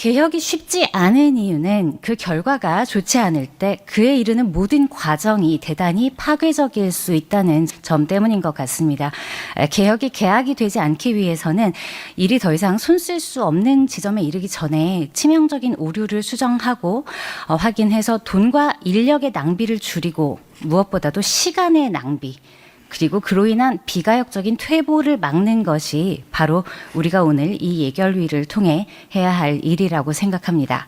개혁이 쉽지 않은 이유는 그 결과가 좋지 않을 때 그에 이르는 모든 과정이 대단히 파괴적일 수 있다는 점 때문인 것 같습니다. 개혁이 계약이 되지 않기 위해서는 일이 더 이상 손쓸 수 없는 지점에 이르기 전에 치명적인 오류를 수정하고 확인해서 돈과 인력의 낭비를 줄이고 무엇보다도 시간의 낭비, 그리고 그로 인한 비가역적인 퇴보를 막는 것이 바로 우리가 오늘 이 예결위를 통해 해야 할 일이라고 생각합니다.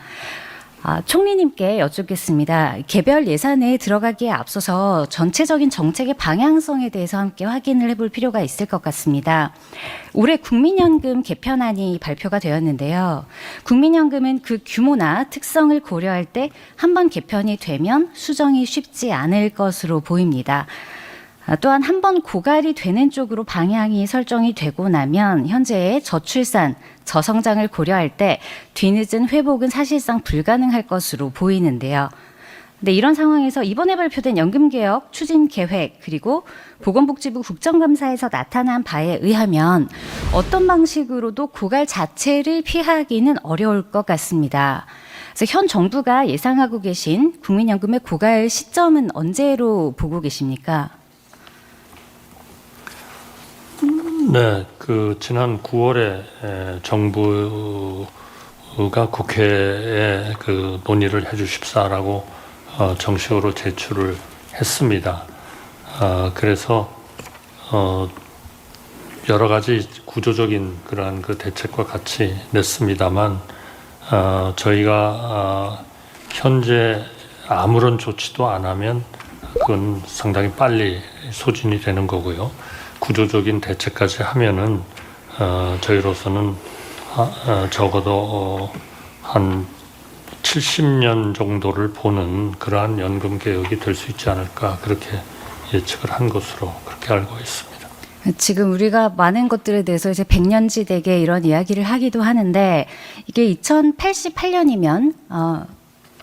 총리님께 여쭙겠습니다. 개별 예산에 들어가기에 앞서서 전체적인 정책의 방향성에 대해서 함께 확인을 해볼 필요가 있을 것 같습니다. 올해 국민연금 개편안이 발표가 되었는데요. 국민연금은 그 규모나 특성을 고려할 때 한 번 개편이 되면 수정이 쉽지 않을 것으로 보입니다. 또한 한 번 고갈이 되는 쪽으로 방향이 설정이 되고 나면 현재의 저출산, 저성장을 고려할 때 뒤늦은 회복은 사실상 불가능할 것으로 보이는데요. 근데 이런 상황에서 이번에 발표된 연금개혁 추진 계획 그리고 보건복지부 국정감사에서 나타난 바에 의하면 어떤 방식으로도 고갈 자체를 피하기는 어려울 것 같습니다. 그래서 현 정부가 예상하고 계신 국민연금의 고갈 시점은 언제로 보고 계십니까? 네, 지난 9월에 정부가 국회에 논의를 해주십사라고 정식으로 제출을 했습니다. 그래서 여러 가지 구조적인 그러한 대책과 같이 냈습니다만 저희가 현재 아무런 조치도 안 하면 그건 상당히 빨리 소진이 되는 거고요. 구조적인 대책까지 하면은 저희로서는 적어도 한 70년 정도를 보는 그러한 연금 개혁이 될 수 있지 않을까 그렇게 예측을 한 것으로 그렇게 알고 있습니다. 지금 우리가 많은 것들에 대해서 이제 100년지대계 이런 이야기를 하기도 하는데 이게 2088년이면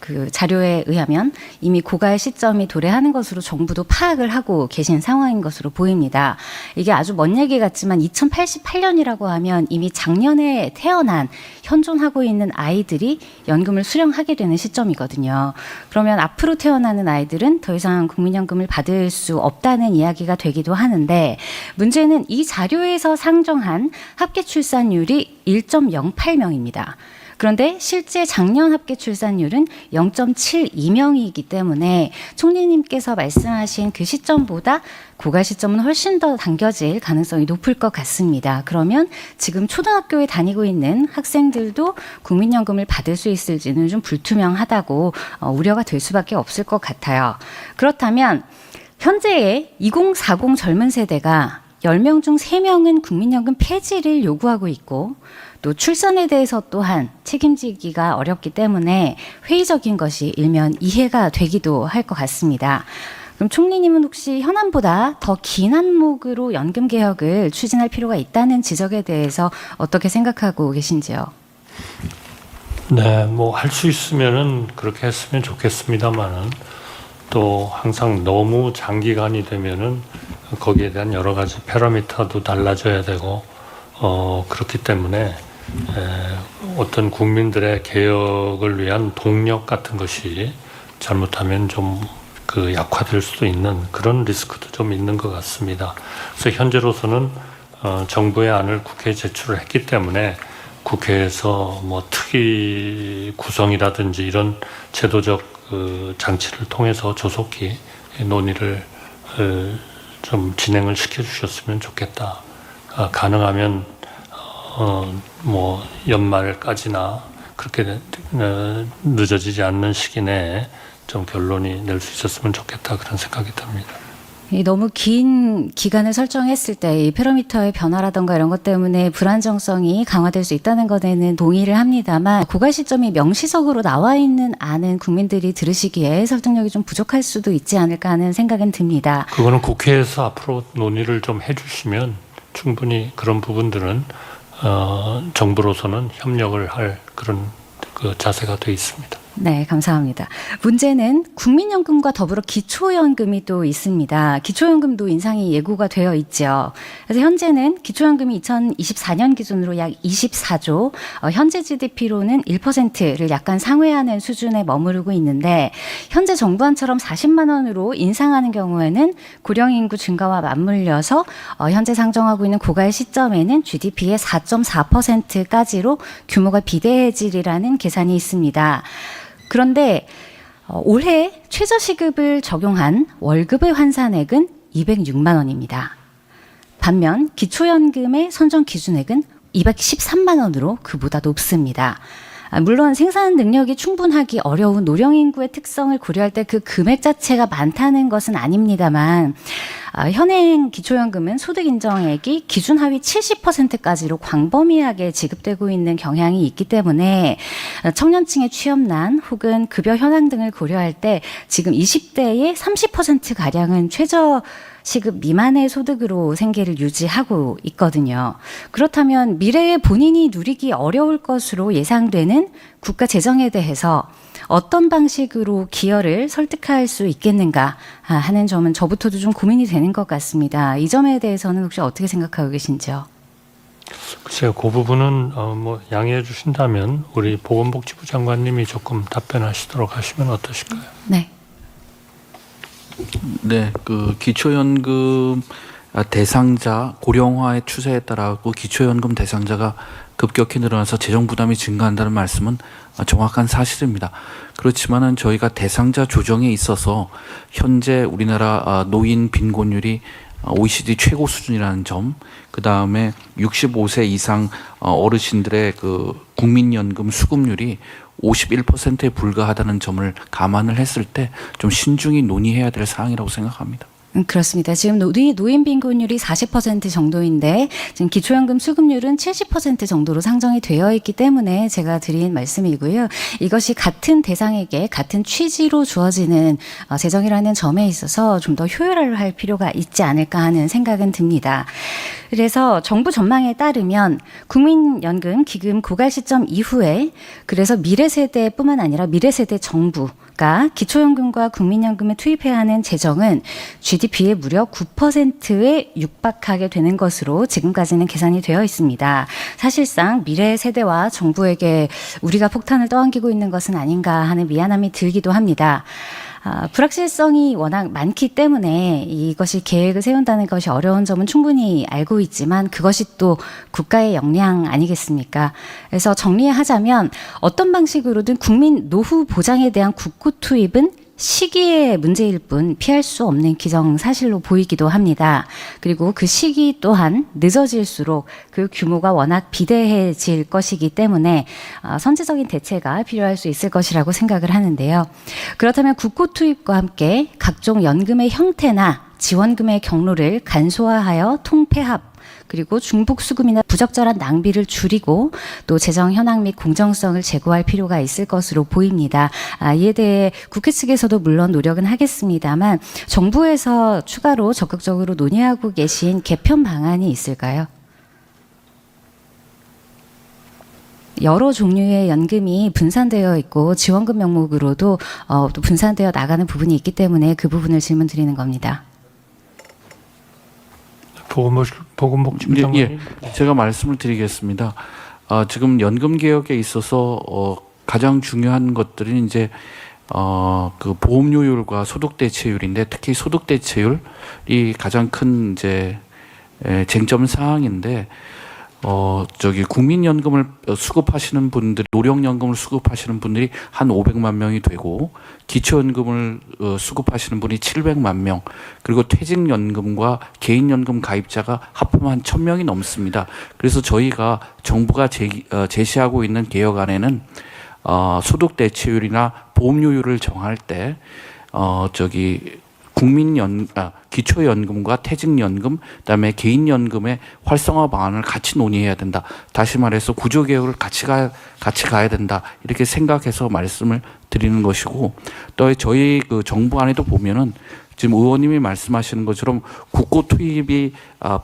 그 자료에 의하면 이미 고갈 시점이 도래하는 것으로 정부도 파악을 하고 계신 상황인 것으로 보입니다. 이게 아주 먼 얘기 같지만 2088년이라고 하면 이미 작년에 태어난 현존하고 있는 아이들이 연금을 수령하게 되는 시점이거든요. 그러면 앞으로 태어나는 아이들은 더 이상 국민연금을 받을 수 없다는 이야기가 되기도 하는데 문제는 이 자료에서 상정한 합계 출산율이 1.08명입니다. 그런데 실제 작년 합계 출산율은 0.72명이기 때문에 총리님께서 말씀하신 그 시점보다 고갈 시점은 훨씬 더 당겨질 가능성이 높을 것 같습니다. 그러면 지금 초등학교에 다니고 있는 학생들도 국민연금을 받을 수 있을지는 좀 불투명하다고 우려가 될 수밖에 없을 것 같아요. 그렇다면 현재의 2040 젊은 세대가 10명 중 3명은 국민연금 폐지를 요구하고 있고 또 출산에 대해서 또한 책임지기가 어렵기 때문에 회의적인 것이 일면 이해가 되기도 할 것 같습니다. 그럼 총리님은 혹시 현안보다 더 긴 한목으로 연금 개혁을 추진할 필요가 있다는 지적에 대해서 어떻게 생각하고 계신지요? 네, 뭐 할 수 있으면은 그렇게 했으면 좋겠습니다만은 또 항상 너무 장기간이 되면은 거기에 대한 여러 가지 패러미터도 달라져야 되고 그렇기 때문에 어떤 국민들의 개혁을 위한 동력 같은 것이 잘못하면 좀 약화될 수도 있는 그런 리스크도 좀 있는 것 같습니다. 그래서 현재로서는 정부의 안을 국회에 제출을 했기 때문에 국회에서 뭐 특위 구성이라든지 이런 제도적 장치를 통해서 조속히 논의를 좀 진행을 시켜주셨으면 좋겠다. 가능하면 뭐 연말까지나 그렇게 늦어지지 않는 시기 내에 좀 결론이 낼 수 있었으면 좋겠다 그런 생각이 듭니다. 너무 긴 기간을 설정했을 때 이 패러미터의 변화라든가 이런 것 때문에 불안정성이 강화될 수 있다는 것에는 동의를 합니다만 고갈 시점이 명시적으로 나와 있는 안은 국민들이 들으시기에 설득력이 좀 부족할 수도 있지 않을까 하는 생각은 듭니다. 그거는 국회에서 앞으로 논의를 좀 해주시면 충분히 그런 부분들은 정부로서는 협력을 할 그런 자세가 돼 있습니다. 네, 감사합니다. 문제는 국민연금과 더불어 기초연금이 또 있습니다. 기초연금도 인상이 예고가 되어 있죠. 그래서 현재는 기초연금이 2024년 기준으로 약 24조, 현재 GDP로는 1%를 약간 상회하는 수준에 머무르고 있는데, 현재 정부안처럼 40만 원으로 인상하는 경우에는 고령 인구 증가와 맞물려서 현재 상정하고 있는 고갈 시점에는 GDP의 4.4%까지로 규모가 비대해질이라는 계산이 있습니다. 그런데 올해 최저시급을 적용한 월급의 환산액은 206만 원입니다. 반면 기초연금의 선정 기준액은 213만 원으로 그보다 높습니다. 물론 생산 능력이 충분하기 어려운 노령인구의 특성을 고려할 때 그 금액 자체가 많다는 것은 아닙니다만, 현행 기초연금은 소득 인정액이 기준 하위 70%까지로 광범위하게 지급되고 있는 경향이 있기 때문에 청년층의 취업난 혹은 급여 현황 등을 고려할 때 지금 20대의 30%가량은 최저 시급 미만의 소득으로 생계를 유지하고 있거든요. 그렇다면 미래에 본인이 누리기 어려울 것으로 예상되는 국가 재정에 대해서 어떤 방식으로 기여를 설득할 수 있겠는가 하는 점은 저부터도 좀 고민이 되는 것 같습니다. 이 점에 대해서는 혹시 어떻게 생각하고 계신지요? 글쎄요, 그 부분은 뭐 양해해 주신다면 우리 보건복지부 장관님이 조금 답변하시도록 하시면 어떠실까요? 네. 네, 그 기초연금 대상자 고령화의 추세에 따라 그 기초연금 대상자가 급격히 늘어나서 재정 부담이 증가한다는 말씀은 정확한 사실입니다. 그렇지만은 저희가 대상자 조정에 있어서 현재 우리나라 노인 빈곤율이 OECD 최고 수준이라는 점, 그 다음에 65세 이상 어르신들의 그 국민연금 수급률이 51%에 불과하다는 점을 감안을 했을 때 좀 신중히 논의해야 될 사항이라고 생각합니다. 그렇습니다. 지금 노인 빈곤율이 40% 정도인데 지금 기초연금 수급률은 70% 정도로 상정이 되어 있기 때문에 제가 드린 말씀이고요. 이것이 같은 대상에게 같은 취지로 주어지는 재정이라는 점에 있어서 좀 더 효율화할 필요가 있지 않을까 하는 생각은 듭니다. 그래서 정부 전망에 따르면 국민연금 기금 고갈 시점 이후에 그래서 미래 세대뿐만 아니라 미래 세대 정부가 기초연금과 국민연금에 투입해야 하는 재정은 GDP의 무려 9%에 육박하게 되는 것으로 지금까지는 계산이 되어 있습니다. 사실상 미래 세대와 정부에게 우리가 폭탄을 떠안기고 있는 것은 아닌가 하는 미안함이 들기도 합니다. 불확실성이 워낙 많기 때문에 이것이 계획을 세운다는 것이 어려운 점은 충분히 알고 있지만 그것이 또 국가의 역량 아니겠습니까? 그래서 정리하자면 어떤 방식으로든 국민 노후 보장에 대한 국고 투입은 시기의 문제일 뿐 피할 수 없는 기정사실로 보이기도 합니다. 그리고 그 시기 또한 늦어질수록 그 규모가 워낙 비대해질 것이기 때문에 선제적인 대체가 필요할 수 있을 것이라고 생각을 하는데요. 그렇다면 국고 투입과 함께 각종 연금의 형태나 지원금의 경로를 간소화하여 통폐합 그리고 중복 수금이나 부적절한 낭비를 줄이고 또 재정 현황 및 공정성을 제고할 필요가 있을 것으로 보입니다. 이에 대해 국회 측에서도 물론 노력은 하겠습니다만 정부에서 추가로 적극적으로 논의하고 계신 개편 방안이 있을까요? 여러 종류의 연금이 분산되어 있고 지원금 명목으로도 또 분산되어 나가는 부분이 있기 때문에 그 부분을 질문 드리는 겁니다. 보건복지부 장관님. 예, 제가 말씀을 드리겠습니다. 지금 연금 개혁에 있어서 가장 중요한 것들은 이제 그 보험료율과 소득 대체율인데 특히 소득 대체율이 가장 큰 이제 쟁점 사항인데 국민연금을 수급하시는 분들, 노령연금을 수급하시는 분들이 한 500만 명이 되고, 기초연금을 수급하시는 분이 700만 명, 그리고 퇴직연금과 개인연금 가입자가 합하면 1000명이 넘습니다. 그래서 저희가 정부가 제시하고 있는 개혁안에는 소득 대체율이나 보험료율을 정할 때 기초연금과 퇴직연금, 그다음에 개인연금의 활성화 방안을 같이 논의해야 된다. 다시 말해서 구조개혁을 같이 가야 된다. 이렇게 생각해서 말씀을 드리는 것이고, 또 저희 그 정부안에도 보면은 지금 의원님이 말씀하시는 것처럼 국고 투입이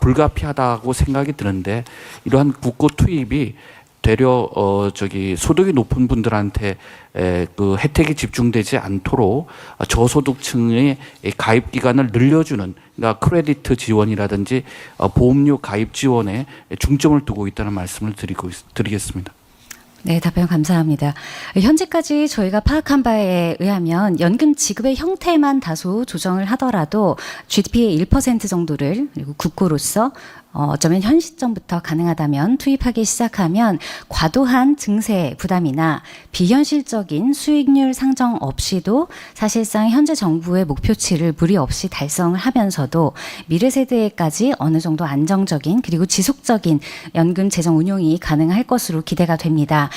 불가피하다고 생각이 드는데, 이러한 국고 투입이 되려 소득이 높은 분들한테 그 혜택이 집중되지 않도록 저소득층의 가입 기간을 늘려주는, 그러니까 크레디트 지원이라든지 보험료 가입 지원에 중점을 두고 있다는 말씀을 드리겠습니다. 네, 답변 감사합니다. 현재까지 저희가 파악한 바에 의하면 연금 지급의 형태만 다소 조정을 하더라도 GDP의 1% 정도를, 그리고 국고로서 어쩌면 현 시점부터 가능하다면 투입하기 시작하면 과도한 증세 부담이나 비현실적인 수익률 상정 없이도 사실상 현재 정부의 목표치를 무리 없이 달성을 하면서도 미래 세대까지 어느 정도 안정적인 그리고 지속적인 연금 재정 운용이 가능할 것으로 기대가 됩니다.